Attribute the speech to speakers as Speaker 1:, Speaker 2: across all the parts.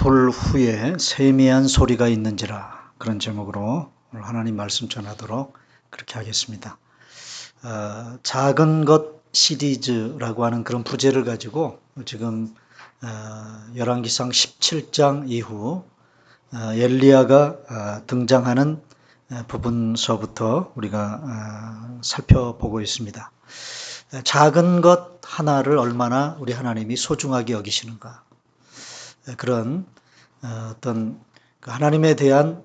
Speaker 1: 불 후에 세미한 소리가 있는지라, 그런 제목으로 오늘 하나님 말씀 전하도록 그렇게 하겠습니다. 작은 것 시리즈라고 하는 그런 부제를 가지고 지금 열왕기상 17장 이후 엘리야가 등장하는 부분서부터 우리가 살펴보고 있습니다. 작은 것 하나를 얼마나 우리 하나님이 소중하게 여기시는가, 그런 어떤 하나님에 대한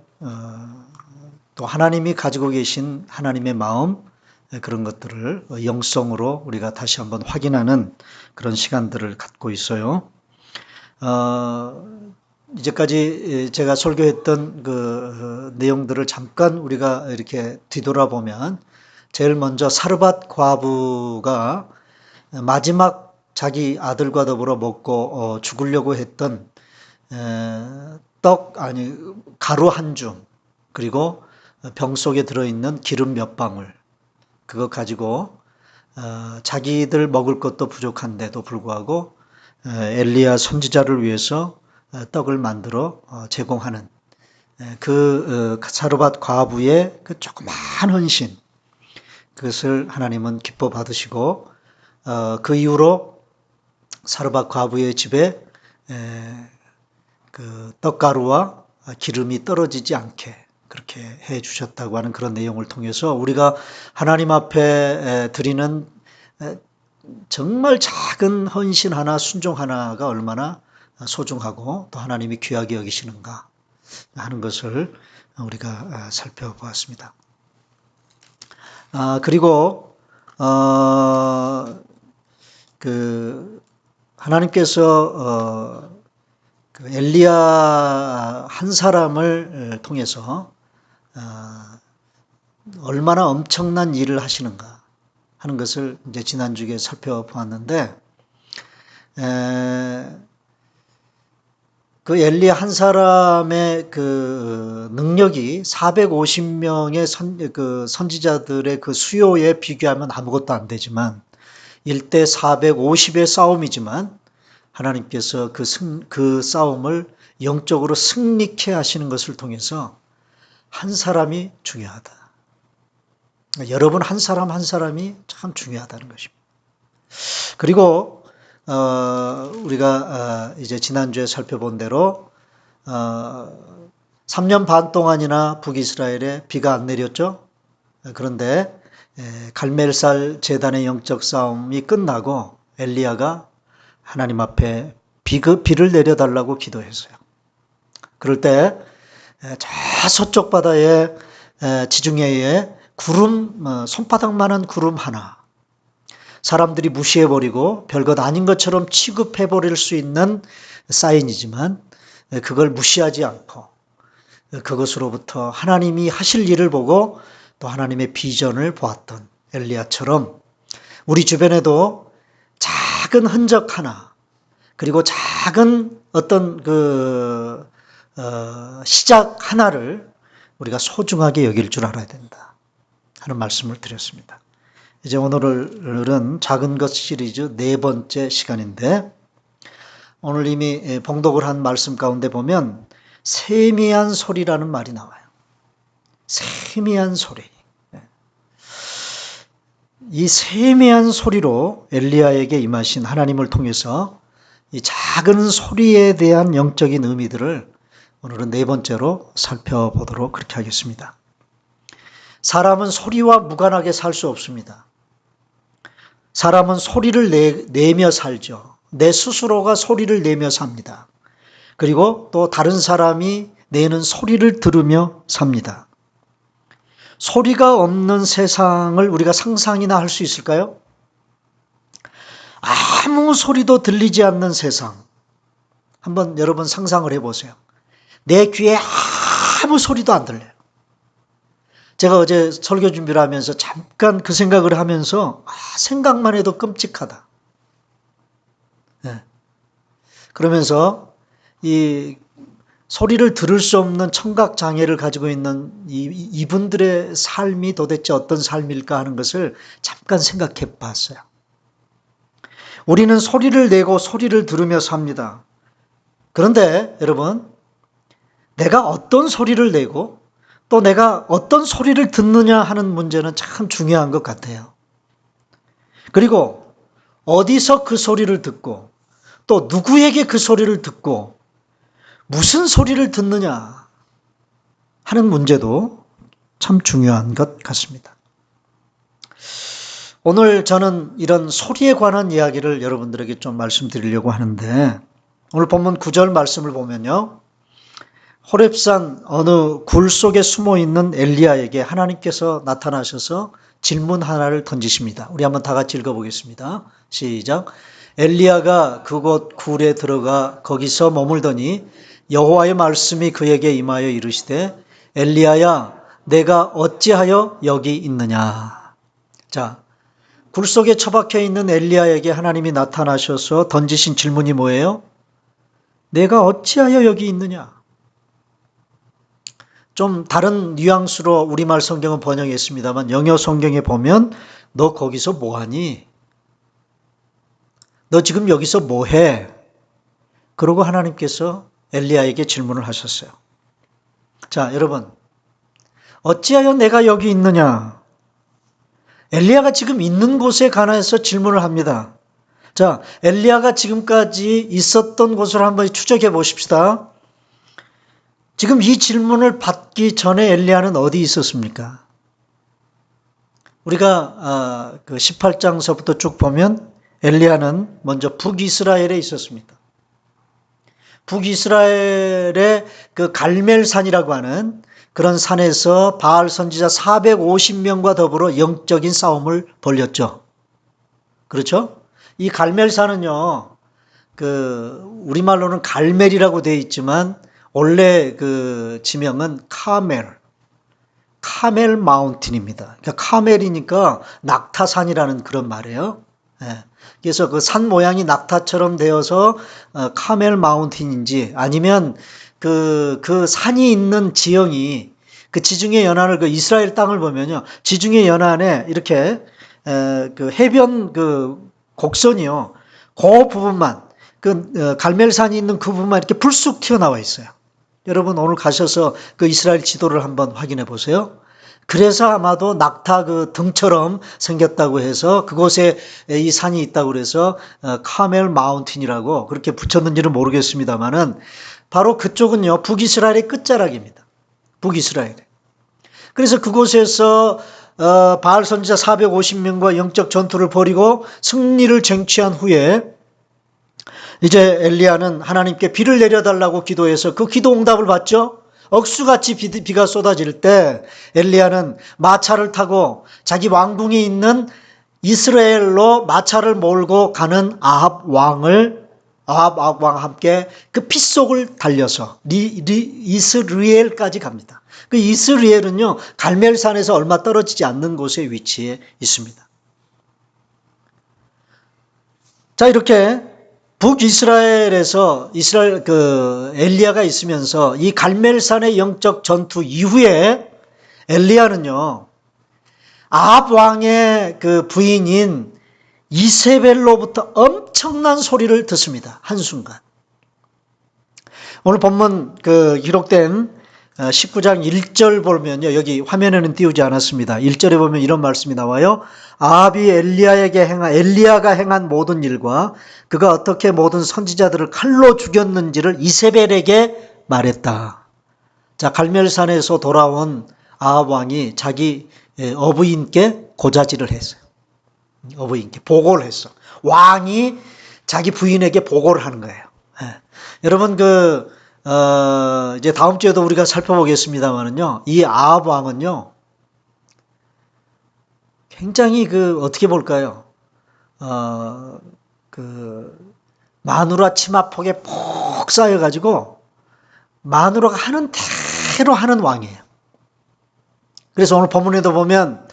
Speaker 1: 또 하나님이 가지고 계신 하나님의 마음, 그런 것들을 영성으로 우리가 다시 한번 확인하는 그런 시간들을 갖고 있어요. 이제까지 제가 설교했던 그 내용들을 잠깐 우리가 이렇게 뒤돌아보면, 제일 먼저 사르밧 과부가 마지막 자기 아들과 더불어 먹고 죽으려고 했던 가루 한 줌, 그리고 병 속에 들어있는 기름 몇 방울, 그거 가지고 자기들 먹을 것도 부족한데도 불구하고 엘리야 선지자를 위해서 떡을 만들어 제공하는 그 사르밧 과부의 그 조그만 헌신, 그것을 하나님은 기뻐 받으시고 그 이후로 사르밧 과부의 집에 그 떡가루와 기름이 떨어지지 않게 그렇게 해 주셨다고 하는 그런 내용을 통해서, 우리가 하나님 앞에 드리는 정말 작은 헌신 하나, 순종 하나가 얼마나 소중하고 또 하나님이 귀하게 여기시는가 하는 것을 우리가 살펴보았습니다. 그리고 하나님께서 그 엘리야 한 사람을 통해서 얼마나 엄청난 일을 하시는가 하는 것을 이제 지난주에 살펴보았는데, 그 엘리야 한 사람의 그 능력이 450명의 선지자들의 그 수요에 비교하면 아무것도 안 되지만, 1대 450의 싸움이지만 하나님께서 그 싸움을 영적으로 승리케 하시는 것을 통해서 한 사람이 중요하다. 여러분 한 사람 한 사람이 참 중요하다는 것입니다. 그리고 우리가 이제 지난주에 살펴본 대로 3년 반 동안이나 북이스라엘에 비가 안 내렸죠. 그런데 갈멜살 제단의 영적 싸움이 끝나고 엘리야가 하나님 앞에 비를 내려달라고 기도했어요. 그럴 때 저 서쪽 바다의 지중해에 손바닥만한 구름 하나, 사람들이 무시해버리고 별것 아닌 것처럼 취급해버릴 수 있는 사인이지만, 그걸 무시하지 않고 그것으로부터 하나님이 하실 일을 보고 또 하나님의 비전을 보았던 엘리야처럼, 우리 주변에도 작은 흔적 하나, 그리고 작은 어떤 시작 하나를 우리가 소중하게 여길 줄 알아야 된다 하는 말씀을 드렸습니다. 이제 오늘은 작은 것 시리즈 4번째 시간인데, 오늘 이미 봉독을 한 말씀 가운데 보면 세미한 소리라는 말이 나와요. 세미한 소리. 이 세미한 소리로 엘리야에게 임하신 하나님을 통해서 이 작은 소리에 대한 영적인 의미들을 오늘은 4번째로 살펴보도록 그렇게 하겠습니다. 사람은 소리와 무관하게 살 수 없습니다. 사람은 소리를 내며 살죠. 내 스스로가 소리를 내며 삽니다. 그리고 또 다른 사람이 내는 소리를 들으며 삽니다. 소리가 없는 세상을 우리가 상상이나 할 수 있을까요? 아무 소리도 들리지 않는 세상. 한번 여러분 상상을 해보세요. 내 귀에 아무 소리도 안 들려요. 제가 어제 설교 준비를 하면서 잠깐 그 생각을 하면서 생각만 해도 끔찍하다. 네. 그러면서 이 소리를 들을 수 없는 청각 장애를 가지고 있는 이분들의 삶이 도대체 어떤 삶일까 하는 것을 잠깐 생각해 봤어요. 우리는 소리를 내고 소리를 들으며 삽니다. 그런데 여러분, 내가 어떤 소리를 내고 또 내가 어떤 소리를 듣느냐 하는 문제는 참 중요한 것 같아요. 그리고 어디서 그 소리를 듣고 또 누구에게 그 소리를 듣고 무슨 소리를 듣느냐 하는 문제도 참 중요한 것 같습니다. 오늘 저는 이런 소리에 관한 이야기를 여러분들에게 좀 말씀드리려고 하는데, 오늘 본문 9절 말씀을 보면요, 호렙산 어느 굴 속에 숨어 있는 엘리야에게 하나님께서 나타나셔서 질문 하나를 던지십니다. 우리 한번 다 같이 읽어보겠습니다. 시작. 엘리야가 그곳 굴에 들어가 거기서 머물더니 여호와의 말씀이 그에게 임하여 이르시되, 엘리야야, 내가 어찌하여 여기 있느냐. 자, 굴 속에 처박혀 있는 엘리야에게 하나님이 나타나셔서 던지신 질문이 뭐예요? 내가 어찌하여 여기 있느냐. 좀 다른 뉘앙스로 우리말 성경은 번역했습니다만 영어 성경에 보면 너 거기서 뭐하니? 너 지금 여기서 뭐해? 그러고 하나님께서 엘리야에게 질문을 하셨어요. 자, 여러분, 어찌하여 내가 여기 있느냐? 엘리야가 지금 있는 곳에 관해서 질문을 합니다. 자, 엘리야가 지금까지 있었던 곳을 한번 추적해 보십시다. 지금 이 질문을 받기 전에 엘리야는 어디 있었습니까? 우리가 그 18장서부터 쭉 보면 엘리야는 먼저 북이스라엘에 있었습니다. 북이스라엘의 그 갈멜산이라고 하는 그런 산에서 바알 선지자 450명과 더불어 영적인 싸움을 벌였죠. 그렇죠? 이 갈멜산은요, 우리말로는 갈멜이라고 되어 있지만 원래 그 지명은 카멜 마운틴입니다. 그러니까 카멜이니까 낙타산이라는 그런 말이에요. 예. 그래서 그 산 모양이 낙타처럼 되어서 카멜 마운틴인지 아니면 그 산이 있는 지형이 그 지중해 연안을 그 이스라엘 땅을 보면요, 지중해 연안에 이렇게 그 해변 그 곡선이요, 그 부분만 갈멜산이 있는 그 부분만 이렇게 불쑥 튀어나와 있어요. 여러분 오늘 가셔서 그 이스라엘 지도를 한번 확인해 보세요. 그래서 아마도 낙타 그 등처럼 생겼다고 해서 그곳에 이 산이 있다고 그래서 카멜 마운틴이라고 그렇게 붙였는지는 모르겠습니다만은 바로 그쪽은요, 북이스라엘의 끝자락입니다. 북이스라엘. 그래서 그곳에서 바알 선지자 450명과 영적 전투를 벌이고 승리를 쟁취한 후에 이제 엘리야는 하나님께 비를 내려달라고 기도해서 그 기도 응답을 받죠. 억수같이 비가 쏟아질 때 엘리야는 마차를 타고 자기 왕궁이 있는 이스라엘로 마차를 몰고 가는 아합 왕과 함께 그 핏속을 달려서 이스라엘까지 갑니다. 그 이스라엘은요, 갈멜산에서 얼마 떨어지지 않는 곳에 위치해 있습니다. 자, 이렇게 북이스라엘에서 이스라엘 엘리야가 있으면서 이 갈멜산의 영적 전투 이후에 엘리야는요, 아합 왕의 그 부인인 이세벨로부터 엄청난 소리를 듣습니다. 한순간. 오늘 본문 기록된 19장 1절 보면요, 여기 화면에는 띄우지 않았습니다. 1절에 보면 이런 말씀이 나와요. 아합이 엘리야가 행한 모든 일과 그가 어떻게 모든 선지자들을 칼로 죽였는지를 이세벨에게 말했다. 자, 갈멜산에서 돌아온 아합 왕이 자기 어부인께 고자질을 했어요. 어부인께 보고를 했어. 왕이 자기 부인에게 보고를 하는 거예요. 예. 여러분 이제 다음 주에도 우리가 살펴보겠습니다만은요, 이 아합 왕은요, 굉장히 어떻게 볼까요? 마누라 치마폭에 푹 쌓여가지고 마누라가 하는 대로 하는 왕이에요. 그래서 오늘 본문에도 보면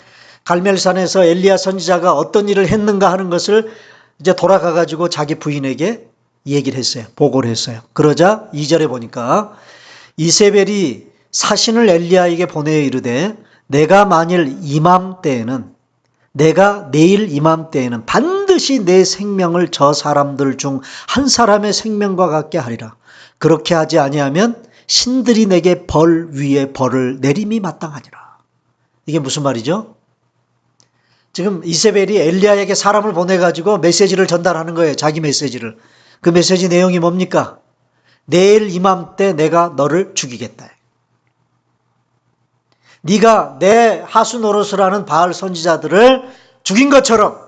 Speaker 1: 갈멜산에서 엘리야 선지자가 어떤 일을 했는가 하는 것을 이제 돌아가가지고 자기 부인에게 얘기를 했어요. 보고를 했어요. 그러자 2절에 보니까 이세벨이 사신을 엘리야에게 보내어 이르되 내가 내일 이맘때에는 반드시 내 생명을 저 사람들 중 한 사람의 생명과 같게 하리라. 그렇게 하지 아니하면 신들이 내게 벌 위에 벌을 내림이 마땅하니라. 이게 무슨 말이죠? 지금 이세벨이 엘리야에게 사람을 보내가지고 메시지를 전달하는 거예요. 자기 메시지를. 그 메시지 내용이 뭡니까? 내일 이맘때 내가 너를 죽이겠다. 네가 내 하수 노릇을 하는 바알 선지자들을 죽인 것처럼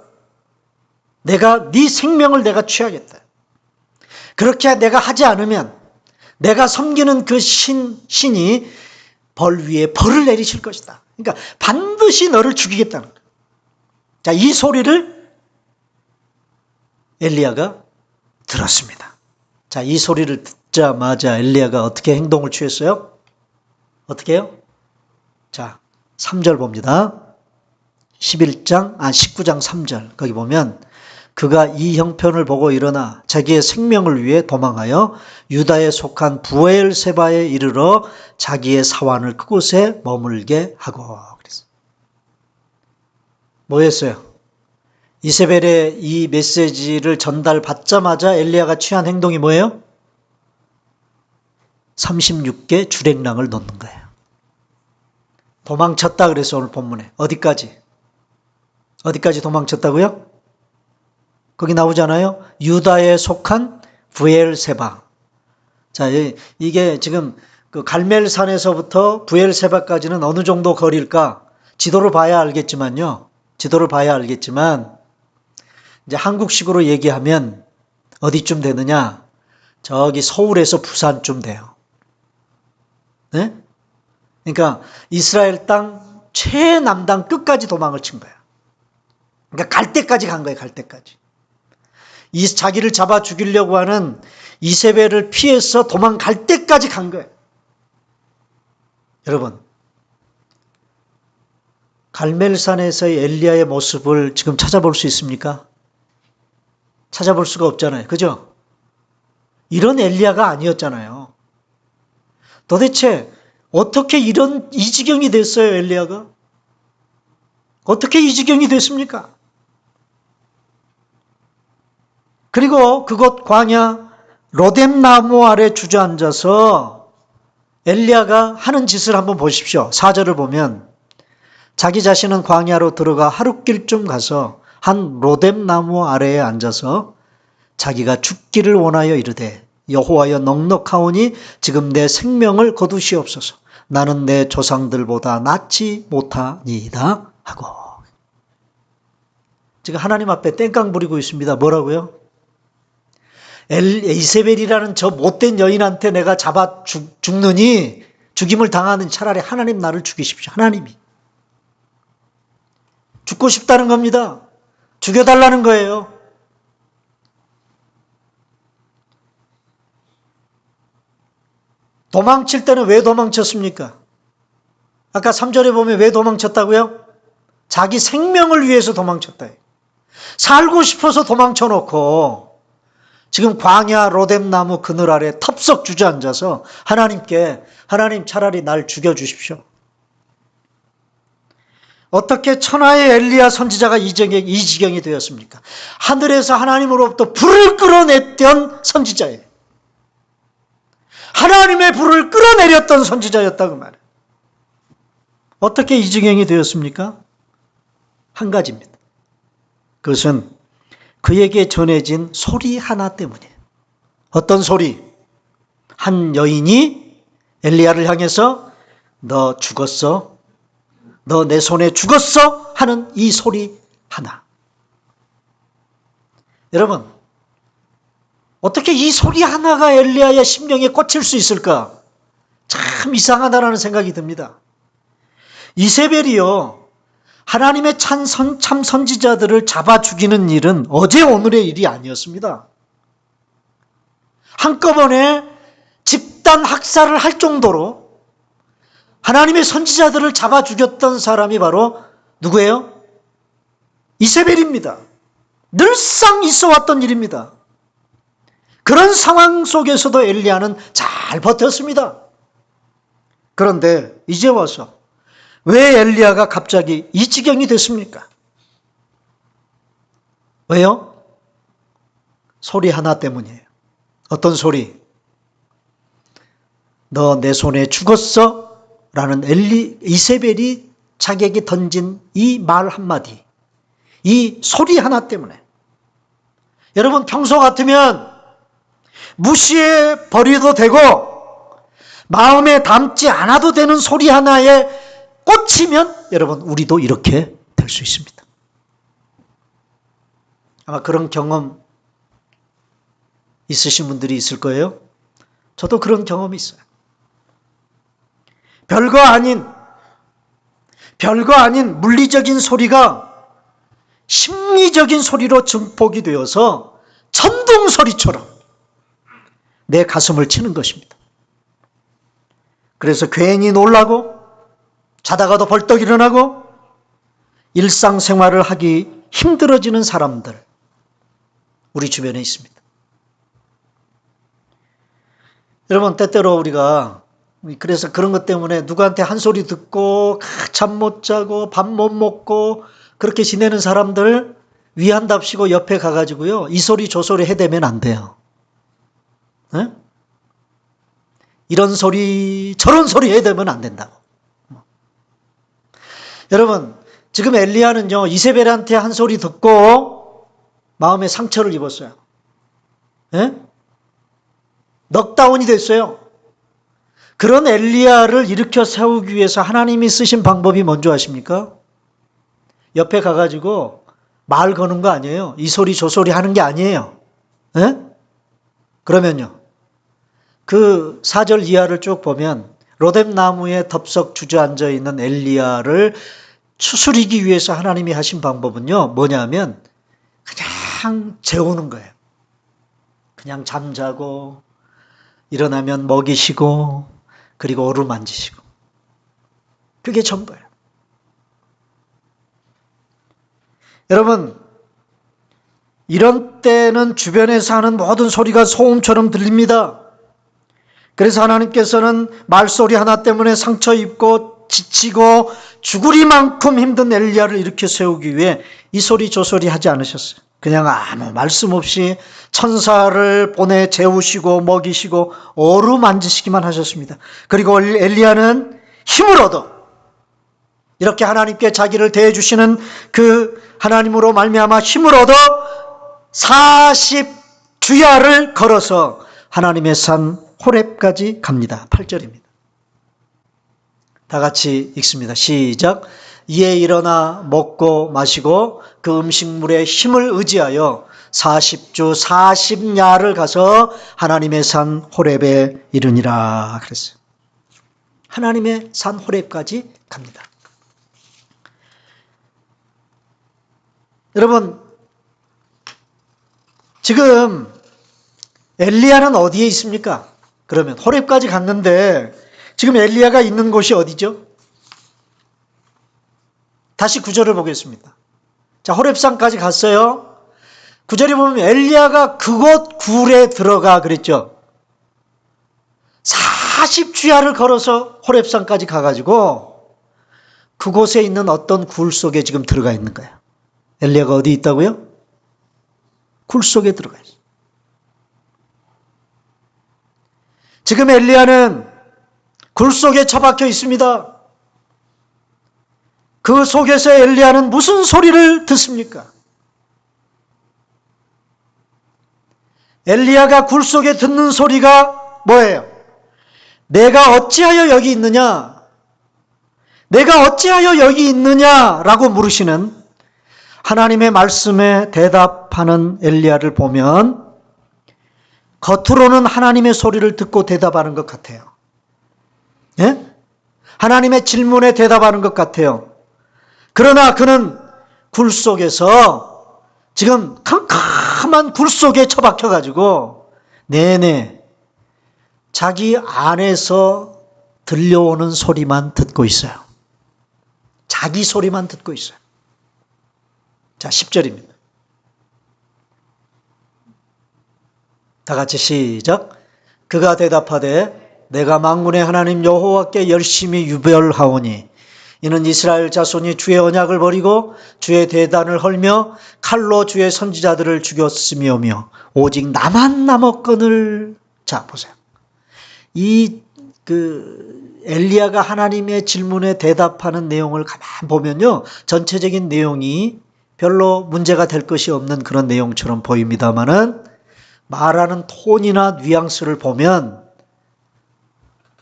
Speaker 1: 내가 네 생명을 내가 취하겠다. 그렇게 내가 하지 않으면 내가 섬기는 그 신이 벌 위에 벌을 내리실 것이다. 그러니까 반드시 너를 죽이겠다는 거예요. 자, 이 소리를 엘리야가 들었습니다. 자, 이 소리를 듣자마자 엘리야가 어떻게 행동을 취했어요? 어떻게 해요? 자, 3절 봅니다. 19장 3절. 거기 보면 그가 이 형편을 보고 일어나 자기의 생명을 위해 도망하여 유다에 속한 부엘세바에 이르러 자기의 사환을 그곳에 머물게 하고 그랬어요. 뭐였어요? 이세벨의 이 메시지를 전달받자마자 엘리야가 취한 행동이 뭐예요? 36개 주랭랑을 놓는 거예요. 도망쳤다 그래서 오늘 본문에. 어디까지? 어디까지 도망쳤다고요? 거기 나오잖아요. 유다에 속한 부엘세바. 자, 이게 지금 그 갈멜산에서부터 부엘세바까지는 어느 정도 거리일까? 지도를 봐야 알겠지만요. 지도를 봐야 알겠지만 이제 한국식으로 얘기하면 어디쯤 되느냐? 저기 서울에서 부산쯤 돼요. 네? 그러니까 이스라엘 땅 최남단 끝까지 도망을 친 거야. 그러니까 갈 때까지 간 거예요. 갈 때까지. 자기를 잡아 죽이려고 하는 이세벨을 피해서 도망갈 때까지 간 거예요. 여러분, 갈멜산에서의 엘리야의 모습을 지금 찾아볼 수 있습니까? 찾아볼 수가 없잖아요. 그죠? 이런 엘리야가 아니었잖아요. 도대체 어떻게 이 지경이 됐어요, 엘리야가? 어떻게 이 지경이 됐습니까? 그리고 그곳 광야 로뎀 나무 아래 주저앉아서 엘리야가 하는 짓을 한번 보십시오. 4절을 보면 자기 자신은 광야로 들어가 하룻길쯤 가서 한 로뎀 나무 아래에 앉아서 자기가 죽기를 원하여 이르되 여호와여 넉넉하오니 지금 내 생명을 거두시옵소서. 나는 내 조상들보다 낫지 못하니이다 하고. 지금 하나님 앞에 땡깡 부리고 있습니다. 뭐라고요? 이세벨이라는 저 못된 여인한테 내가 잡아 죽느니 죽임을 당하는 차라리 하나님 나를 죽이십시오. 하나님이. 죽고 싶다는 겁니다. 죽여달라는 거예요. 도망칠 때는 왜 도망쳤습니까? 아까 3절에 보면 왜 도망쳤다고요? 자기 생명을 위해서 도망쳤다. 살고 싶어서 도망쳐놓고 지금 광야 로뎀 나무 그늘 아래 텁석 주저앉아서 하나님 차라리 날 죽여주십시오. 어떻게 천하의 엘리야 선지자가 이 지경이 되었습니까? 하늘에서 하나님으로부터 불을 끌어냈던 선지자예요. 하나님의 불을 끌어내렸던 선지자였다 그 말이에요. 어떻게 이 지경이 되었습니까? 한 가지입니다. 그것은 그에게 전해진 소리 하나 때문이에요. 어떤 소리? 한 여인이 엘리야를 향해서 너 죽었어? 너 내 손에 죽었어? 하는 이 소리 하나. 여러분, 어떻게 이 소리 하나가 엘리야의 심령에 꽂힐 수 있을까? 참 이상하다라는 생각이 듭니다. 이세벨이요, 하나님의 참 선지자들을 잡아 죽이는 일은 어제 오늘의 일이 아니었습니다. 한꺼번에 집단 학살을 할 정도로 하나님의 선지자들을 잡아 죽였던 사람이 바로 누구예요? 이세벨입니다. 늘상 있어 왔던 일입니다. 그런 상황 속에서도 엘리야는 잘 버텼습니다. 그런데 이제 와서 왜 엘리야가 갑자기 이 지경이 됐습니까? 왜요? 소리 하나 때문이에요. 어떤 소리? 너 내 손에 죽었어? 라는 이세벨이 자기에게 던진 이 말 한마디, 이 소리 하나 때문에. 여러분, 평소 같으면 무시해 버려도 되고 마음에 담지 않아도 되는 소리 하나에 꽂히면 여러분, 우리도 이렇게 될 수 있습니다. 아마 그런 경험 있으신 분들이 있을 거예요. 저도 그런 경험이 있어요. 별거 아닌 물리적인 소리가 심리적인 소리로 증폭이 되어서 천둥 소리처럼 내 가슴을 치는 것입니다. 그래서 괜히 놀라고 자다가도 벌떡 일어나고 일상생활을 하기 힘들어지는 사람들, 우리 주변에 있습니다. 여러분, 때때로 우리가 그래서 그런 것 때문에 누구한테 한 소리 듣고 잠 못 자고 밥 못 먹고 그렇게 지내는 사람들 위한답시고 옆에 가가지고요, 이 소리 저 소리 해대면 안 돼요. 네? 이런 소리 저런 소리 해대면 안 된다고. 여러분, 지금 엘리야는요, 이세벨한테 한 소리 듣고 마음에 상처를 입었어요. 네? 넉다운이 됐어요. 그런 엘리야를 일으켜 세우기 위해서 하나님이 쓰신 방법이 뭔지 아십니까? 옆에 가가지고 말 거는 거 아니에요. 이 소리 저 소리 하는 게 아니에요. 네? 그러면요, 그 4절 이하를 쭉 보면 로뎀 나무에 덥석 주저앉아 있는 엘리야를 추스리기 위해서 하나님이 하신 방법은요, 뭐냐면 그냥 재우는 거예요. 그냥 잠자고 일어나면 먹이시고 그리고 어루만지시고, 그게 전부예요. 여러분, 이런 때는 주변에서 하는 모든 소리가 소음처럼 들립니다. 그래서 하나님께서는 말소리 하나 때문에 상처 입고 지치고 죽으리만큼 힘든 엘리야를 일으켜 세우기 위해 이 소리 저 소리 하지 않으셨어요. 그냥 아무 말씀 없이 천사를 보내 재우시고 먹이시고 어루만지시기만 하셨습니다. 그리고 엘리야는 힘을 얻어 이렇게 하나님께 자기를 대해주시는 그 하나님으로 말미암아 힘을 얻어 40주야를 걸어서 하나님의 산 호렙까지 갑니다. 8절입니다. 다 같이 읽습니다. 시작. 이에 일어나 먹고 마시고 그 음식물에 힘을 의지하여 40주 40야를 가서 하나님의 산 호렙에 이르니라 그랬어요. 하나님의 산 호렙까지 갑니다. 여러분, 지금 엘리야는 어디에 있습니까? 그러면 호렙까지 갔는데 지금 엘리야가 있는 곳이 어디죠? 다시 9절을 보겠습니다. 자, 호렙산까지 갔어요. 9절에 보면 엘리야가 그곳 굴에 들어가 그랬죠. 40주야를 걸어서 호렙산까지 가가지고 그곳에 있는 어떤 굴 속에 지금 들어가 있는 거예요. 엘리야가 어디 있다고요? 굴 속에 들어가 있어요. 지금 엘리야는 굴 속에 처박혀 있습니다. 그 속에서 엘리야는 무슨 소리를 듣습니까? 엘리야가 굴 속에 듣는 소리가 뭐예요? 내가 어찌하여 여기 있느냐? 내가 어찌하여 여기 있느냐라고 물으시는 하나님의 말씀에 대답하는 엘리야를 보면 겉으로는 하나님의 소리를 듣고 대답하는 것 같아요. 예? 하나님의 질문에 대답하는 것 같아요. 그러나 그는 굴 속에서 지금 캄캄한 굴 속에 처박혀가지고 내내 자기 안에서 들려오는 소리만 듣고 있어요. 자기 소리만 듣고 있어요. 자, 10절입니다. 다 같이 시작. 그가 대답하되 내가 만군의 하나님 여호와께 열심히 유별하오니 이는 이스라엘 자손이 주의 언약을 버리고 주의 대단을 헐며 칼로 주의 선지자들을 죽였으며며 오직 나만 남았거늘. 자, 보세요. 엘리야가 하나님의 질문에 대답하는 내용을 가만 보면요, 전체적인 내용이 별로 문제가 될 것이 없는 그런 내용처럼 보입니다만은 말하는 톤이나 뉘앙스를 보면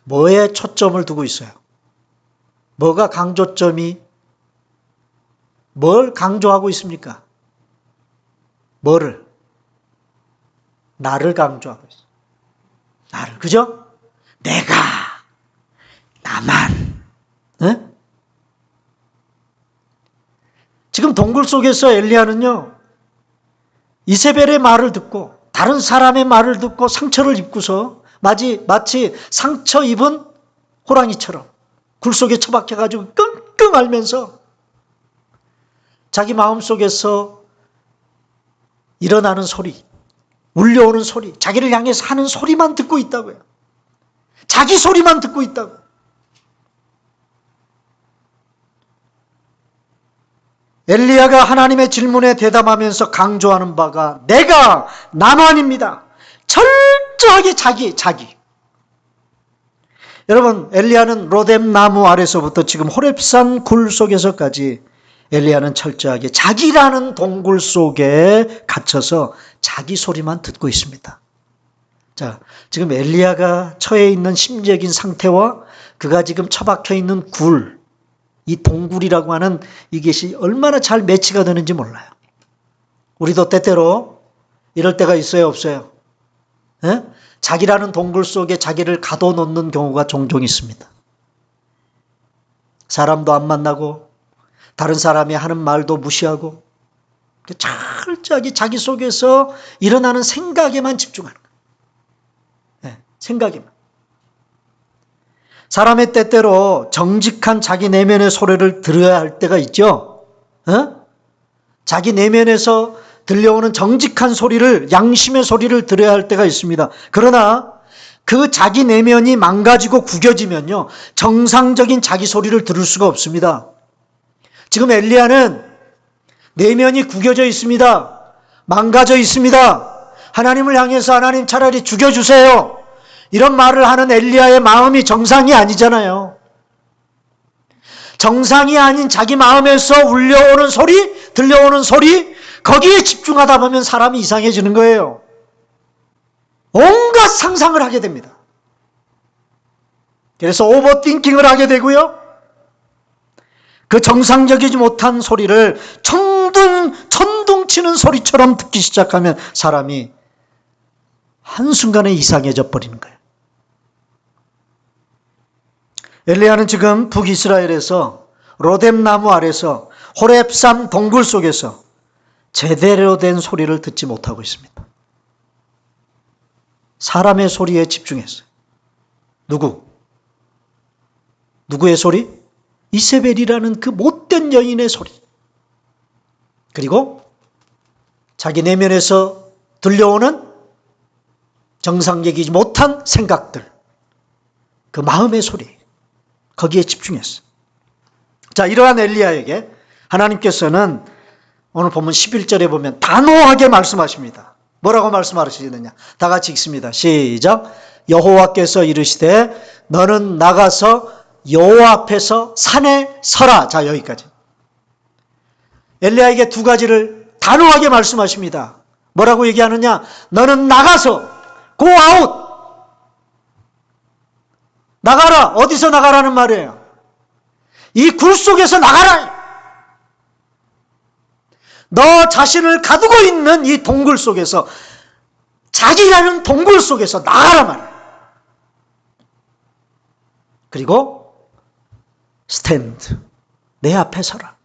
Speaker 1: 뭐에 초점을 두고 있어요? 뭐가 강조점이, 뭘 강조하고 있습니까? 뭐를? 나를 강조하고 있어요. 나를, 그죠? 내가, 나만. 네? 지금 동굴 속에서 엘리야는요, 이세벨의 말을 듣고 다른 사람의 말을 듣고 상처를 입고서 마치 상처 입은 호랑이처럼 굴 속에 처박혀가지고 끙끙 앓면서 자기 마음속에서 일어나는 소리, 울려오는 소리, 자기를 향해서 하는 소리만 듣고 있다고요. 자기 소리만 듣고 있다고. 엘리야가 하나님의 질문에 대답하면서 강조하는 바가 내가 나만입니다. 철저하게 자기. 여러분, 엘리야는 로뎀 나무 아래서부터 지금 호렙산 굴 속에서까지 엘리야는 철저하게 자기라는 동굴 속에 갇혀서 자기 소리만 듣고 있습니다. 자, 지금 엘리야가 처해 있는 심적인 상태와 그가 지금 처박혀 있는 굴, 이 동굴이라고 하는 이것이 얼마나 잘 매치가 되는지 몰라요. 우리도 때때로 이럴 때가 있어요, 없어요? 예? 자기라는 동굴 속에 자기를 가둬놓는 경우가 종종 있습니다. 사람도 안 만나고 다른 사람이 하는 말도 무시하고 철저하게 자기 속에서 일어나는 생각에만 집중하는 거예요. 예, 생각에만. 사람의 때때로 정직한 자기 내면의 소리를 들어야 할 때가 있죠. 자기 내면에서 들려오는 정직한 소리를, 양심의 소리를 들어야 할 때가 있습니다. 그러나 그 자기 내면이 망가지고 구겨지면요, 정상적인 자기 소리를 들을 수가 없습니다. 지금 엘리야는 내면이 구겨져 있습니다. 망가져 있습니다. 하나님을 향해서 하나님 차라리 죽여주세요. 이런 말을 하는 엘리야의 마음이 정상이 아니잖아요. 정상이 아닌 자기 마음에서 울려오는 소리, 들려오는 소리, 거기에 집중하다 보면 사람이 이상해지는 거예요. 온갖 상상을 하게 됩니다. 그래서 오버띵킹을 하게 되고요. 그 정상적이지 못한 소리를 천둥치는 소리처럼 듣기 시작하면 사람이 한순간에 이상해져 버리는 거예요. 엘리야는 지금 북이스라엘에서 로뎀 나무 아래서 호렙산 동굴 속에서 제대로 된 소리를 듣지 못하고 있습니다. 사람의 소리에 집중했어요. 누구의 소리? 이세벨이라는 그 못된 여인의 소리. 그리고 자기 내면에서 들려오는 정상적이지 못한 생각들, 그 마음의 소리, 거기에 집중했어요. 자, 이러한 엘리야에게 하나님께서는 오늘 보면 11절에 보면 단호하게 말씀하십니다. 뭐라고 말씀하시느냐? 다 같이 읽습니다. 시작. 여호와께서 이르시되 너는 나가서 여호와 앞에서 산에 서라. 자, 여기까지. 엘리야에게 두 가지를 단호하게 말씀하십니다. 뭐라고 얘기하느냐? 너는 나가서 go out. 나가라. 어디서 나가라는 말이에요? 이 굴 속에서 나가라. 너 자신을 가두고 있는 이 동굴 속에서, 자기라는 동굴 속에서 나가라 말이에요. 그리고 스탠드, 내 앞에 서라.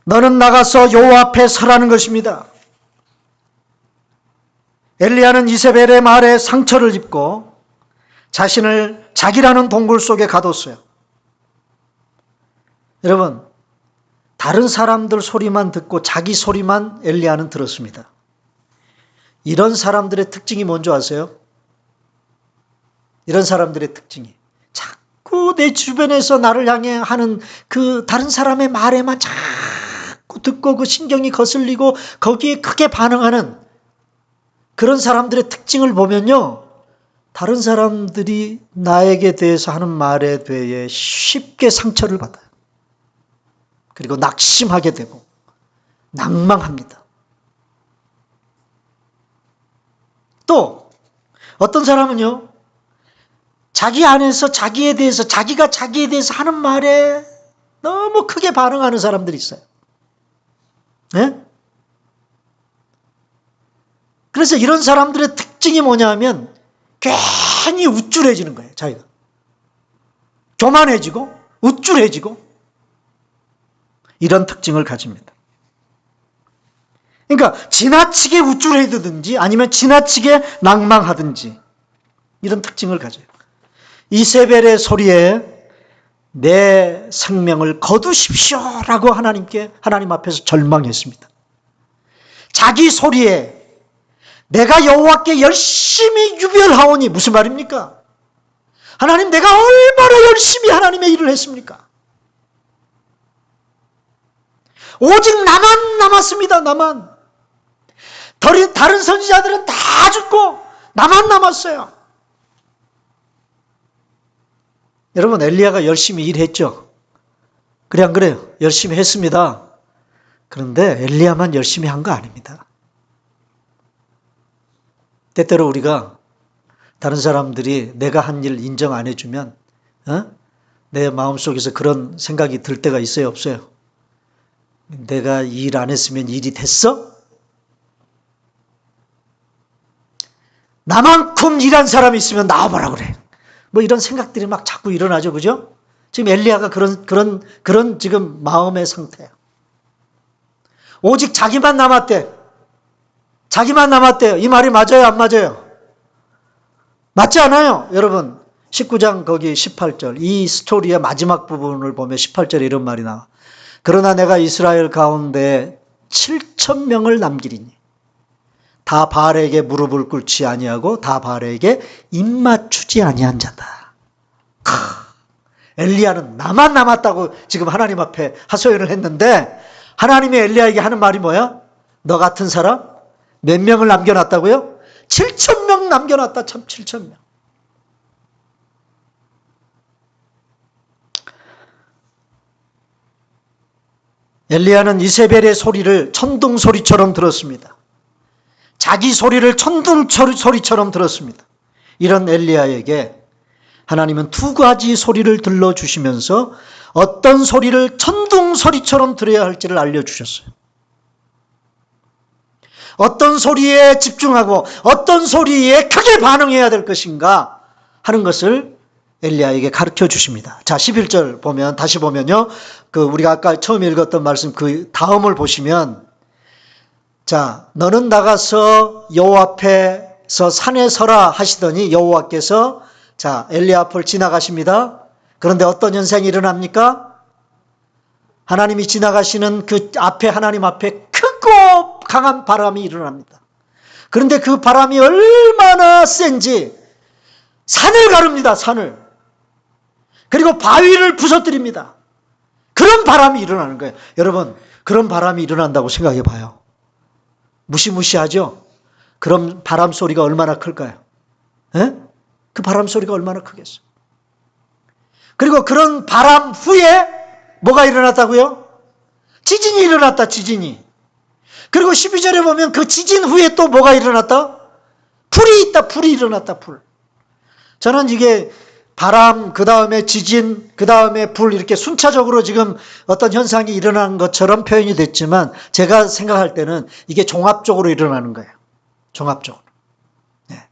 Speaker 1: 너는 나가서 여호와 앞에 서라는 것입니다. 엘리야는 이세벨의 말에 상처를 입고 자신을 자기라는 동굴 속에 가뒀어요. 여러분, 다른 사람들 소리만 듣고 자기 소리만 엘리야는 들었습니다. 이런 사람들의 특징이 뭔지 아세요? 이런 사람들의 특징이 자꾸 내 주변에서 나를 향해 하는 그 다른 사람의 말에만 자꾸 듣고 그 신경이 거슬리고 거기에 크게 반응하는 그런 사람들의 특징을 보면요. 다른 사람들이 나에게 대해서 하는 말에 대해 쉽게 상처를 받아요. 그리고 낙심하게 되고 낭망합니다. 또 어떤 사람은요. 자기 안에서 자기에 대해서 자기가 자기에 대해서 하는 말에 너무 크게 반응하는 사람들이 있어요. 네? 그래서 이런 사람들의 특징이 뭐냐면 괜히 우쭐해지는 거예요. 자기가. 교만해지고 우쭐해지고 이런 특징을 가집니다. 그러니까 지나치게 우쭐해지든지 아니면 지나치게 낭망하든지 이런 특징을 가져요. 이세벨의 소리에 내 생명을 거두십시오라고 하나님 앞에서 절망했습니다. 자기 소리에 내가 여호와께 열심히 유별하오니 무슨 말입니까? 하나님 내가 얼마나 열심히 하나님의 일을 했습니까? 오직 나만 남았습니다. 나만. 다른 선지자들은 다 죽고 나만 남았어요. 여러분 엘리야가 열심히 일했죠. 그래 안 그래요? 열심히 했습니다. 그런데 엘리야만 열심히 한 거 아닙니다. 때때로 우리가 다른 사람들이 내가 한 일 인정 안 해주면 내 마음속에서 그런 생각이 들 때가 있어요? 없어요? 내가 일 안 했으면 일이 됐어? 나만큼 일한 사람이 있으면 나와보라 그래. 뭐 이런 생각들이 막 자꾸 일어나죠. 그죠? 지금 엘리야가 그런 지금 마음의 상태야. 오직 자기만 남았대. 자기만 남았대요. 이 말이 맞아요? 안 맞아요? 맞지 않아요? 여러분 19장 거기 18절 이 스토리의 마지막 부분을 보면 18절에 이런 말이 나와. 그러나 내가 이스라엘 가운데 7,000명을 남기리니 다 바알에게 무릎을 꿇지 아니하고 다 바알에게 입맞추지 아니한 자다. 엘리야는 나만 남았다고 지금 하나님 앞에 하소연을 했는데 하나님이 엘리야에게 하는 말이 뭐야? 너 같은 사람 몇 명을 남겨놨다고요? 7,000명 남겨놨다. 참 7,000명. 엘리야는 이세벨의 소리를 천둥 소리처럼 들었습니다. 자기 소리를 천둥 소리처럼 들었습니다. 이런 엘리야에게 하나님은 두 가지 소리를 들려주시면서 어떤 소리를 천둥 소리처럼 들어야 할지를 알려주셨어요. 어떤 소리에 집중하고 어떤 소리에 크게 반응해야 될 것인가 하는 것을 엘리야에게 가르쳐 주십니다. 자, 11절 보면 다시 보면요. 우리가 아까 처음에 읽었던 말씀 그 다음을 보시면 자, 너는 나가서 여호와 앞에서 산에 서라 하시더니 여호와께서 자, 엘리야 앞을 지나가십니다. 그런데 어떤 현상이 일어납니까? 하나님이 지나가시는 그 앞에 하나님 앞에 크고 강한 바람이 일어납니다. 그런데 그 바람이 얼마나 센지 산을 가릅니다. 산을. 그리고 바위를 부서뜨립니다. 그런 바람이 일어나는 거예요. 여러분 그런 바람이 일어난다고 생각해 봐요. 무시무시하죠? 그럼 바람 소리가 얼마나 클까요? 에? 그 바람 소리가 얼마나 크겠어요? 그리고 그런 바람 후에 뭐가 일어났다고요? 지진이 일어났다. 지진이. 그리고 12절에 보면 그 지진 후에 또 뭐가 일어났다? 불이 있다. 불이 일어났다. 불. 저는 이게 바람, 그 다음에 지진, 그 다음에 불 이렇게 순차적으로 지금 어떤 현상이 일어나는 것처럼 표현이 됐지만 제가 생각할 때는 이게 종합적으로 일어나는 거예요. 종합적으로. 네.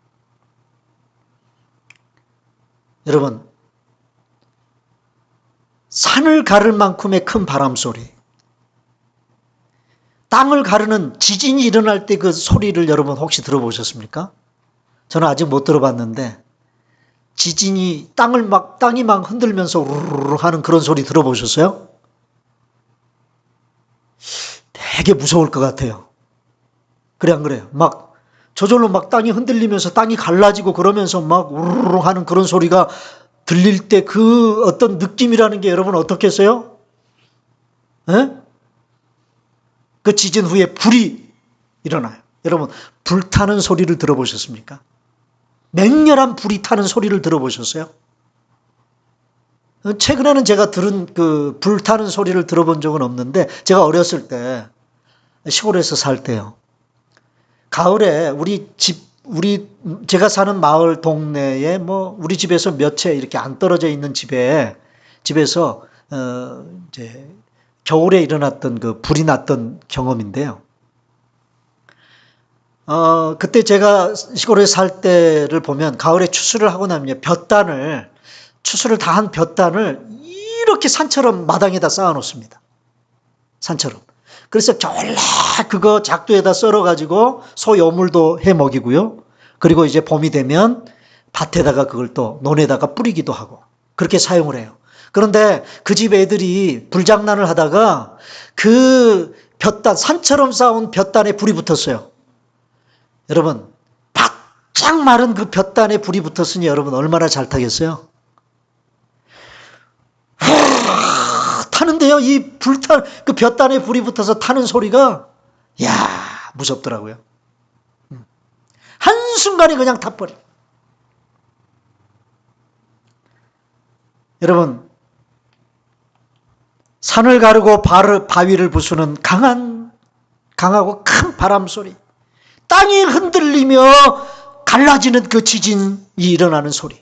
Speaker 1: 여러분 산을 가를 만큼의 큰 바람 소리, 땅을 가르는 지진이 일어날 때 그 소리를 여러분 혹시 들어보셨습니까? 저는 아직 못 들어봤는데 지진이 땅이 막 흔들면서 우르르 하는 그런 소리 들어보셨어요? 되게 무서울 것 같아요. 그래 안 그래요? 막 저절로 막 땅이 흔들리면서 땅이 갈라지고 그러면서 막 우르르 하는 그런 소리가 들릴 때 그 어떤 느낌이라는 게 여러분 어떻겠어요? 예? 그 지진 후에 불이 일어나요. 여러분, 불타는 소리를 들어보셨습니까? 맹렬한 불이 타는 소리를 들어보셨어요? 최근에는 제가 들은 그 불타는 소리를 들어본 적은 없는데, 제가 어렸을 때 시골에서 살 때요. 가을에 제가 사는 마을 동네에 우리 집에서 몇 채 이렇게 안 떨어져 있는 집에서, 이제 겨울에 일어났던 그 불이 났던 경험인데요. 그때 제가 시골에 살 때를 보면 가을에 추수를 하고 나면 추수를 다 한 볕단을 이렇게 산처럼 마당에다 쌓아 놓습니다. 산처럼. 그래서 졸라 그거 작두에다 썰어가지고 소 여물도 해 먹이고요. 그리고 이제 봄이 되면 밭에다가 그걸 또 논에다가 뿌리기도 하고 그렇게 사용을 해요. 그런데 그 집 애들이 불장난을 하다가 그 볕단, 산처럼 쌓은 볕단에 불이 붙었어요. 여러분, 바짝 마른 그 볕단에 불이 붙었으니 여러분 얼마나 잘 타겠어요? 타는데요, 그 볕단에 불이 붙어서 타는 소리가, 무섭더라고요. 한순간에 그냥 타버려. 여러분, 산을 가르고 바위를 부수는 강하고 큰 바람 소리, 땅이 흔들리며 갈라지는 그 지진이 일어나는 소리,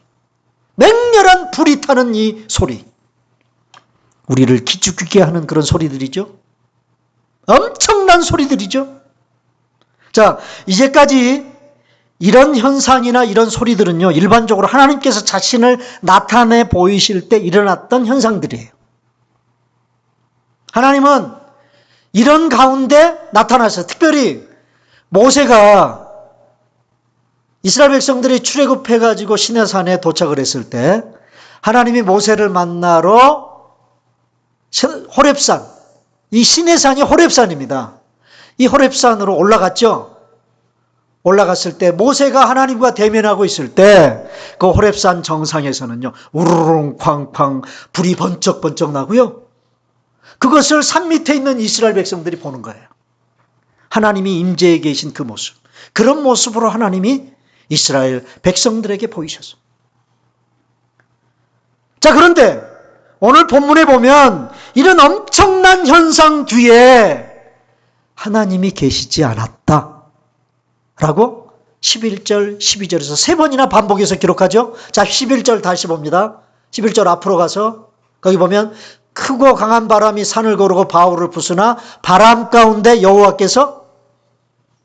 Speaker 1: 맹렬한 불이 타는 이 소리, 우리를 기죽게 하는 그런 소리들이죠. 엄청난 소리들이죠. 자, 이제까지 이런 현상이나 이런 소리들은요, 일반적으로 하나님께서 자신을 나타내 보이실 때 일어났던 현상들이에요. 하나님은 이런 가운데 나타나셔서, 특별히 모세가 이스라엘 백성들이 출애굽해가지고 시내산에 도착을 했을 때 하나님이 모세를 만나러 호렙산, 이 시내산이 호렙산입니다. 이 호렙산으로 올라갔죠. 올라갔을 때 모세가 하나님과 대면하고 있을 때 그 호렙산 정상에서는요, 우르릉 쾅쾅 불이 번쩍번쩍 나고요. 그것을 산 밑에 있는 이스라엘 백성들이 보는 거예요. 하나님이 임재해 계신 그 모습. 그런 모습으로 하나님이 이스라엘 백성들에게 보이셨어요. 자, 그런데 오늘 본문에 보면 이런 엄청난 현상 뒤에 하나님이 계시지 않았다 라고 11절, 12절에서 세 번이나 반복해서 기록하죠. 자, 11절 다시 봅니다. 11절 앞으로 가서 거기 보면 크고 강한 바람이 산을 거르고 바울을 부수나 바람 가운데 여호와께서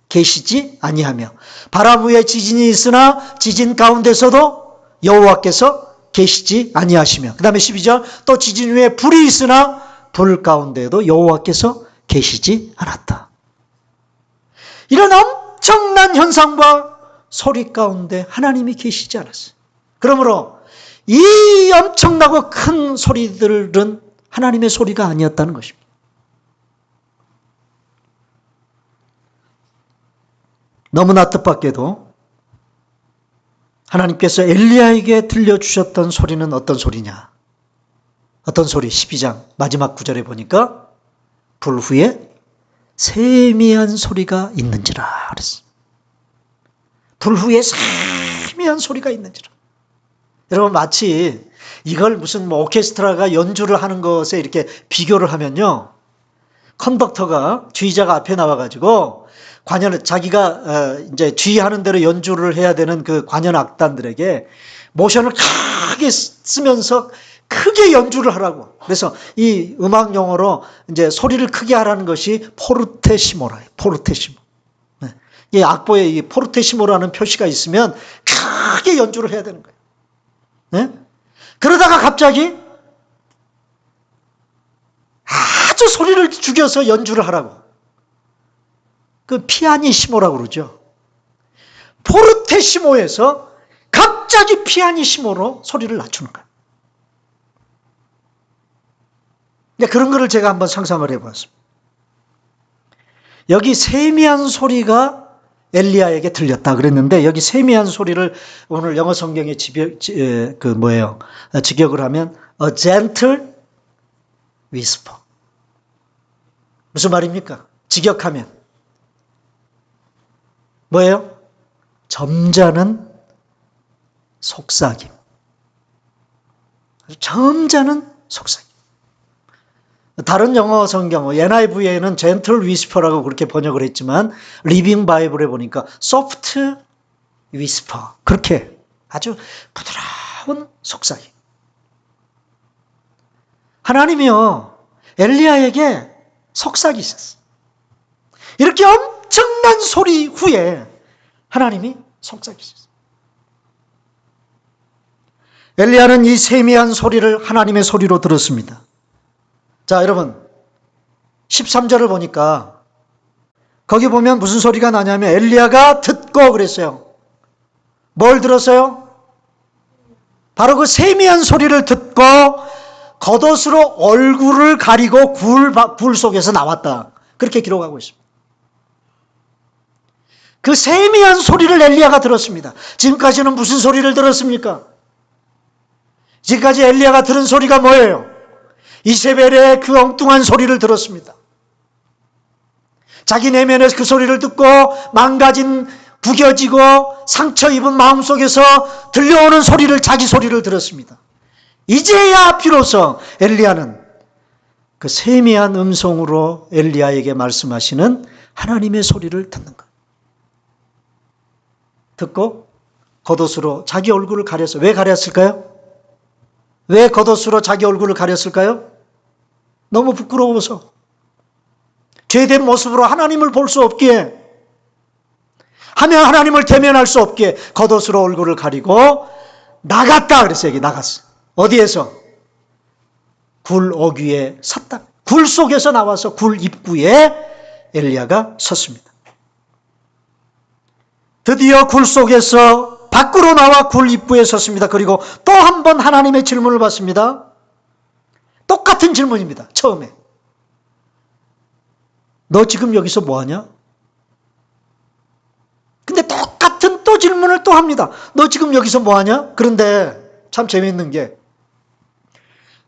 Speaker 1: 계시지 아니하며, 바람 위에 지진이 있으나 지진 가운데서도 여호와께서 계시지 아니하시며, 그 다음에 12절 또 지진 위에 불이 있으나 불 가운데에도 여호와께서 계시지 않았다. 이런 엄청난 현상과 소리 가운데 하나님이 계시지 않았어요. 그러므로 이 엄청나고 큰 소리들은 하나님의 소리가 아니었다는 것입니다. 너무나 뜻밖에도 하나님께서 엘리야에게 들려주셨던 소리는 어떤 소리냐? 어떤 소리? 12장 마지막 구절에 보니까 불 후에 세미한 소리가 있는지라 그랬어요. 불 후에 세미한 소리가 있는지라. 여러분, 마치 이걸 무슨 오케스트라가 연주를 하는 것에 이렇게 비교를 하면요, 컨덕터가, 주의자가 앞에 나와가지고 관현, 자기가 이제 주의하는 대로 연주를 해야 되는 그 관현 악단들에게 모션을 크게 쓰면서 크게 연주를 하라고. 그래서 이 음악 용어로 이제 소리를 크게 하라는 것이 포르테시모라요. 포르테시모. 네. 이 악보에 이 포르테시모라는 표시가 있으면 크게 연주를 해야 되는 거예요. 네? 그러다가 갑자기 아주 소리를 죽여서 연주를 하라고. 그 피아니시모라고 그러죠. 포르테시모에서 갑자기 피아니시모로 소리를 낮추는 거예요. 그런 거를 제가 한번 상상을 해봤습니다. 여기 세미한 소리가 엘리야에게 들렸다 그랬는데 여기 세미한 소리를 오늘 영어 성경에 직역을 하면 a gentle whisper. 무슨 말입니까? 직역하면 뭐예요? 점잖은 속삭임. 점잖은 속삭임. 다른 영어 성경, NIV에는 gentle whisper라고 그렇게 번역을 했지만 리빙 바이블에 보니까 soft whisper 그렇게 아주 부드러운 속삭임. 하나님이요 엘리야에게 속삭이셨어요. 이렇게 엄청난 소리 후에 하나님이 속삭이셨어요. 엘리야는 이 세미한 소리를 하나님의 소리로 들었습니다. 자, 여러분 13절을 보니까 거기 보면 무슨 소리가 나냐면 엘리야가 듣고 그랬어요. 뭘 들었어요? 바로 그 세미한 소리를 듣고 겉옷으로 얼굴을 가리고 굴 속에서 나왔다. 그렇게 기록하고 있습니다. 그 세미한 소리를 엘리야가 들었습니다. 지금까지는 무슨 소리를 들었습니까? 지금까지 엘리야가 들은 소리가 뭐예요? 이세벨의 그 엉뚱한 소리를 들었습니다. 자기 내면에서 그 소리를 듣고 망가진 구겨지고 상처 입은 마음속에서 들려오는 소리를 자기 소리를 들었습니다. 이제야 비로소 엘리야는 그 세미한 음성으로 엘리야에게 말씀하시는 하나님의 소리를 듣는 거예요. 듣고 겉옷으로 자기 얼굴을 가렸어요. 왜 가렸을까요? 왜 겉옷으로 자기 얼굴을 가렸을까요? 너무 부끄러워서. 죄된 모습으로 하나님을 볼 수 없기에, 하면 하나님을 대면할 수 없기에 겉옷으로 얼굴을 가리고 나갔다 그랬어요. 여기 나갔어. 어디에서? 굴 어귀에 섰다. 굴 속에서 나와서 굴 입구에 엘리야가 섰습니다. 드디어 굴 속에서 밖으로 나와 굴 입구에 섰습니다. 그리고 또 한 번 하나님의 질문을 받습니다. 똑같은 질문입니다. 처음에. 너 지금 여기서 뭐하냐? 근데 똑같은 또 질문을 또 합니다. 너 지금 여기서 뭐하냐? 그런데 참 재미있는 게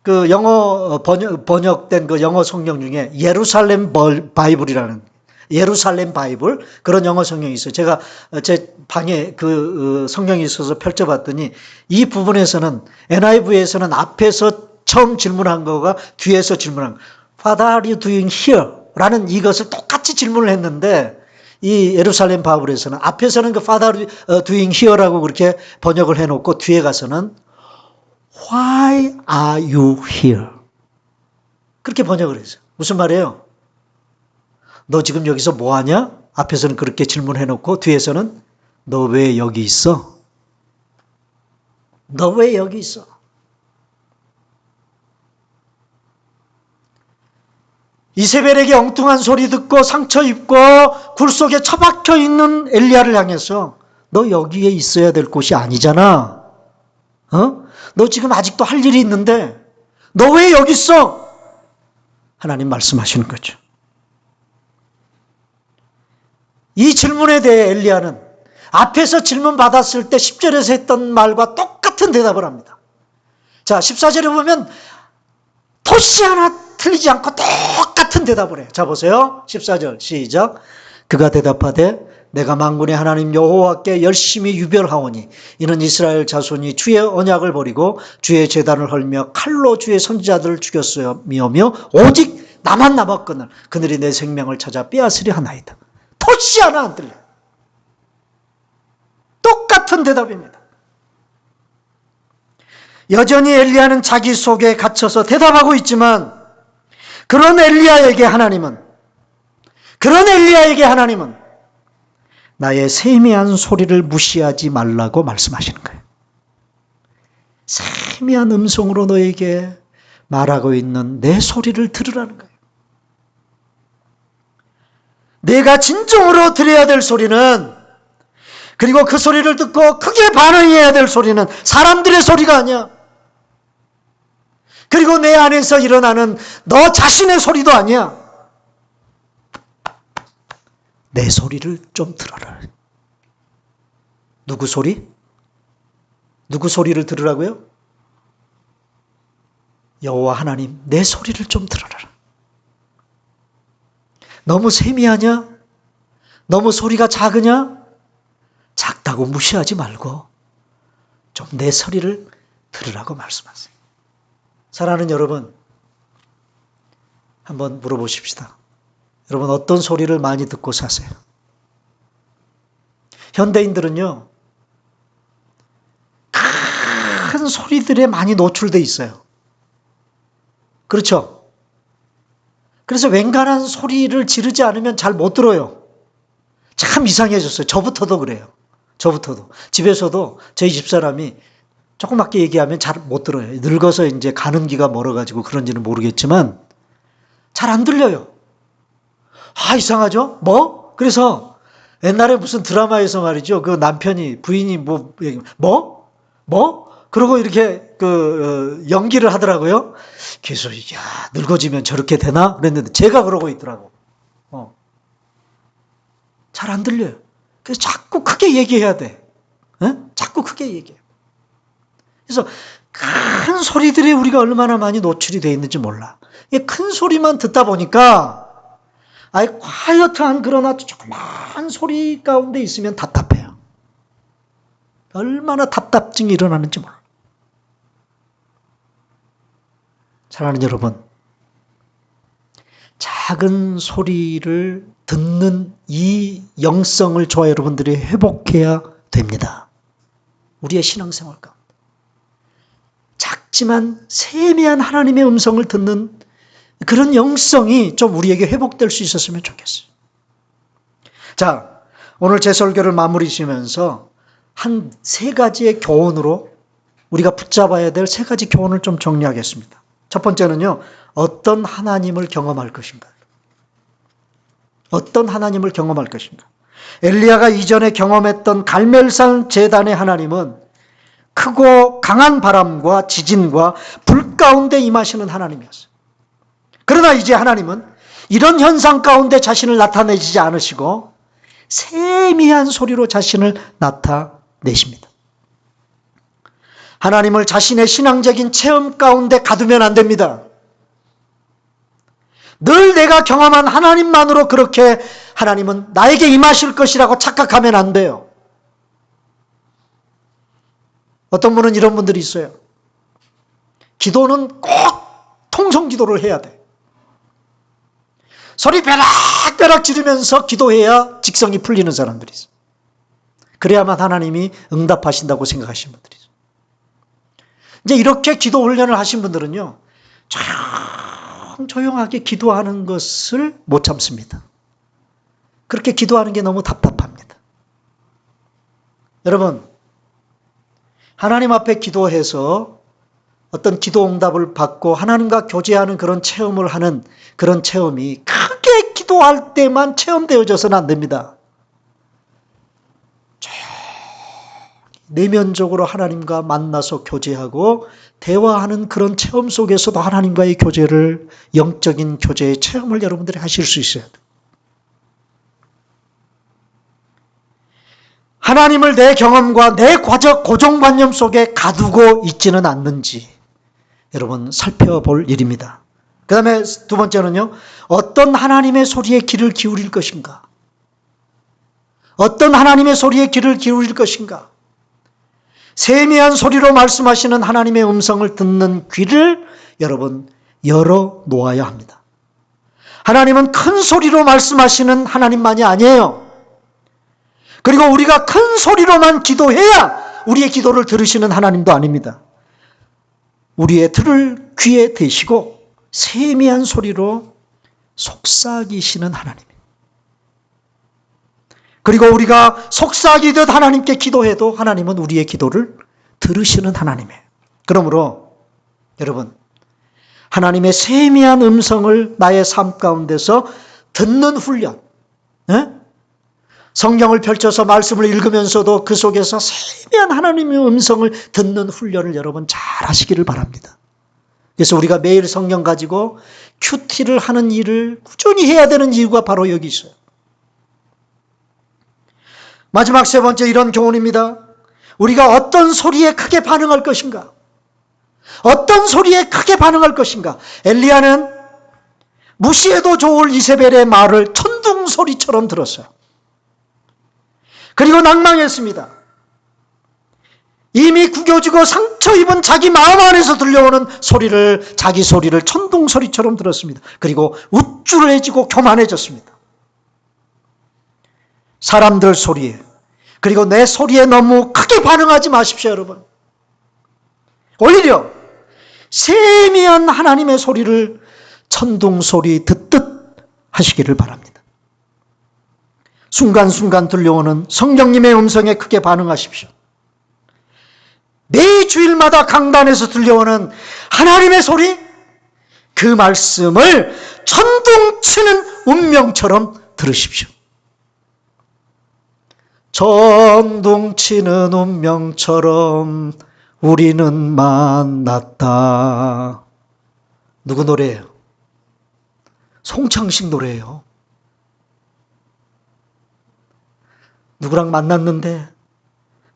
Speaker 1: 그 영어 번역된 그 영어 성경 중에 예루살렘 바이블이라는 예루살렘 바이블 그런 영어 성경이 있어요. 제가 제 방에 그 성경이 있어서 펼쳐봤더니 이 부분에서는 NIV에서는 앞에서 처음 질문한 거가 뒤에서 질문한 거. What are you doing here? 라는 이것을 똑같이 질문을 했는데 이 예루살렘 바이블에서는 앞에서는 그 What are you doing here라고 그렇게 번역을 해놓고 뒤에 가서는 Why are you here? 그렇게 번역을 했어요. 무슨 말이에요? 너 지금 여기서 뭐하냐? 앞에서는 그렇게 질문해놓고 뒤에서는 너 왜 여기 있어? 너 왜 여기 있어? 이세벨에게 엉뚱한 소리 듣고 상처 입고 굴 속에 처박혀 있는 엘리야를 향해서 너 여기에 있어야 될 곳이 아니잖아. 너 지금 아직도 할 일이 있는데 너 왜 여기 있어? 하나님 말씀하시는 거죠. 이 질문에 대해 엘리야는 앞에서 질문 받았을 때 10절에서 했던 말과 똑같은 대답을 합니다. 자, 14절에 보면 토시 하나 틀리지 않고 똑같은 대답을 해요. 자, 보세요. 14절 시작. 그가 대답하되 내가 만군의 하나님 여호와께 열심히 유별하오니 이는 이스라엘 자손이 주의 언약을 버리고 주의 제단을 헐며 칼로 주의 선지자들을 죽였으며 오직 나만 남았거늘 그들이 내 생명을 찾아 빼앗으려 하나이다. 토시 하나 안 들려요. 똑같은 대답입니다. 여전히 엘리야는 자기 속에 갇혀서 대답하고 있지만 그런 엘리야에게 하나님은 나의 세미한 소리를 무시하지 말라고 말씀하시는 거예요. 세미한 음성으로 너에게 말하고 있는 내 소리를 들으라는 거예요. 내가 진정으로 들어야 될 소리는 그리고 그 소리를 듣고 크게 반응해야 될 소리는 사람들의 소리가 아니야. 그리고 내 안에서 일어나는 너 자신의 소리도 아니야. 내 소리를 좀 들어라. 누구 소리? 누구 소리를 들으라고요? 여호와 하나님, 내 소리를 좀 들어라. 너무 세미하냐? 너무 소리가 작으냐? 작다고 무시하지 말고 좀 내 소리를 들으라고 말씀하세요. 사랑하는 여러분, 한번 물어보십시다. 여러분, 어떤 소리를 많이 듣고 사세요? 현대인들은요, 큰 소리들에 많이 노출돼 있어요. 그렇죠? 그래서 웬간한 소리를 지르지 않으면 잘 못 들어요. 참 이상해졌어요. 저부터도 그래요. 저부터도. 집에서도 저희 집사람이 조그맣게 얘기하면 잘 못 들어요. 늙어서 이제 가는 기가 멀어가지고 그런지는 모르겠지만 잘 안 들려요. 아, 이상하죠? 뭐? 그래서 옛날에 무슨 드라마에서 말이죠. 그 남편이, 부인이 뭐? 그러고 이렇게 연기를 하더라고요. 그래서, 야, 늙어지면 저렇게 되나? 그랬는데 제가 그러고 있더라고. 잘 안 들려요. 그래서 자꾸 크게 얘기해야 돼. 자꾸 크게 얘기해. 그래서 큰 소리들이 우리가 얼마나 많이 노출이 되어 있는지 몰라. 큰 소리만 듣다 보니까 아예 콰이어트한 그러나 조그만 소리 가운데 있으면 답답해요. 얼마나 답답증이 일어나는지 몰라. 사랑하는 여러분, 작은 소리를 듣는 이 영성을 저와 여러분들이 회복해야 됩니다. 우리의 신앙생활 가운데. 작지만 세미한 하나님의 음성을 듣는 그런 영성이 좀 우리에게 회복될 수 있었으면 좋겠어요. 자, 오늘 제 설교를 마무리 지으면서 한 3가지의 교훈으로 우리가 붙잡아야 될 3가지 교훈을 좀 정리하겠습니다. 첫 번째는요, 어떤 하나님을 경험할 것인가. 어떤 하나님을 경험할 것인가. 엘리야가 이전에 경험했던 갈멜산 제단의 하나님은 크고 강한 바람과 지진과 불 가운데 임하시는 하나님이었어요. 그러나 이제 하나님은 이런 현상 가운데 자신을 나타내지 않으시고 세미한 소리로 자신을 나타내십니다. 하나님을 자신의 신앙적인 체험 가운데 가두면 안 됩니다. 늘 내가 경험한 하나님만으로 그렇게 하나님은 나에게 임하실 것이라고 착각하면 안 돼요. 어떤 분은 이런 분들이 있어요. 기도는 꼭 통성기도를 해야 돼. 소리 벼락벼락 지르면서 기도해야 직성이 풀리는 사람들이 있어요. 그래야만 하나님이 응답하신다고 생각하시는 분들이 있어요. 이제 이렇게 기도 훈련을 하신 분들은요, 조용하게 기도하는 것을 못 참습니다. 그렇게 기도하는 게 너무 답답합니다. 여러분, 하나님 앞에 기도해서 어떤 기도 응답을 받고 하나님과 교제하는 그런 체험을 하는 그런 체험이 크게 기도할 때만 체험되어져서는 안 됩니다. 내면적으로 하나님과 만나서 교제하고 대화하는 그런 체험 속에서도 하나님과의 교제를, 영적인 교제의 체험을 여러분들이 하실 수 있어야 돼요. 하나님을 내 경험과 내 고정관념 속에 가두고 있지는 않는지 여러분 살펴볼 일입니다. 그 다음에 2번째는요. 어떤 하나님의 소리에 귀를 기울일 것인가? 어떤 하나님의 소리에 귀를 기울일 것인가? 세미한 소리로 말씀하시는 하나님의 음성을 듣는 귀를 여러분 열어 놓아야 합니다. 하나님은 큰 소리로 말씀하시는 하나님만이 아니에요. 그리고 우리가 큰 소리로만 기도해야 우리의 기도를 들으시는 하나님도 아닙니다. 우리의 들을 귀에 대시고 세미한 소리로 속삭이시는 하나님. 그리고 우리가 속삭이듯 하나님께 기도해도 하나님은 우리의 기도를 들으시는 하나님이에요. 그러므로 여러분, 하나님의 세미한 음성을 나의 삶 가운데서 듣는 훈련, 성경을 펼쳐서 말씀을 읽으면서도 그 속에서 세미한 하나님의 음성을 듣는 훈련을 여러분 잘 하시기를 바랍니다. 그래서 우리가 매일 성경 가지고 큐티를 하는 일을 꾸준히 해야 되는 이유가 바로 여기 있어요. 마지막 세 번째 이런 교훈입니다. 우리가 어떤 소리에 크게 반응할 것인가? 어떤 소리에 크게 반응할 것인가? 엘리야는 무시해도 좋을 이세벨의 말을 천둥소리처럼 들었어요. 그리고 낭망했습니다. 이미 구겨지고 상처 입은 자기 마음 안에서 들려오는 소리를, 자기 소리를 천둥소리처럼 들었습니다. 그리고 우쭐해지고 교만해졌습니다. 사람들 소리에, 그리고 내 소리에 너무 크게 반응하지 마십시오, 여러분. 오히려 세미한 하나님의 소리를 천둥소리 듣듯 하시기를 바랍니다. 순간순간 들려오는 성령님의 음성에 크게 반응하십시오. 매 주일마다 강단에서 들려오는 하나님의 소리, 그 말씀을 천둥치는 운명처럼 들으십시오. 천둥치는 운명처럼 우리는 만났다. 누구 노래예요? 송창식 노래예요. 누구랑 만났는데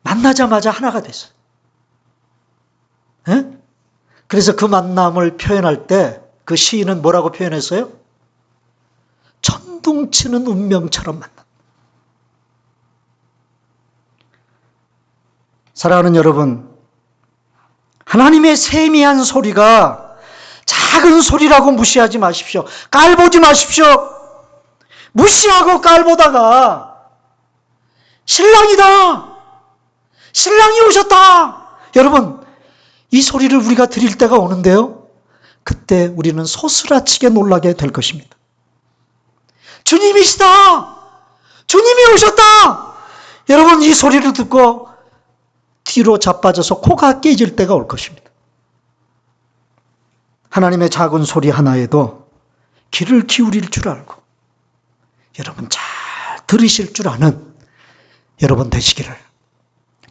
Speaker 1: 만나자마자 하나가 됐어요. 에? 그래서 그 만남을 표현할 때 그 시인은 뭐라고 표현했어요? 천둥치는 운명처럼 만났다. 사랑하는 여러분, 하나님의 세미한 소리가 작은 소리라고 무시하지 마십시오. 깔보지 마십시오. 무시하고 깔보다가 신랑이다! 신랑이 오셨다! 여러분, 이 소리를 우리가 들을 때가 오는데요. 그때 우리는 소스라치게 놀라게 될 것입니다. 주님이시다! 주님이 오셨다! 여러분, 이 소리를 듣고 뒤로 자빠져서 코가 깨질 때가 올 것입니다. 하나님의 작은 소리 하나에도 귀를 기울일 줄 알고 여러분 잘 들으실 줄 아는 여러분 되시기를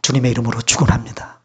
Speaker 1: 주님의 이름으로 축원합니다.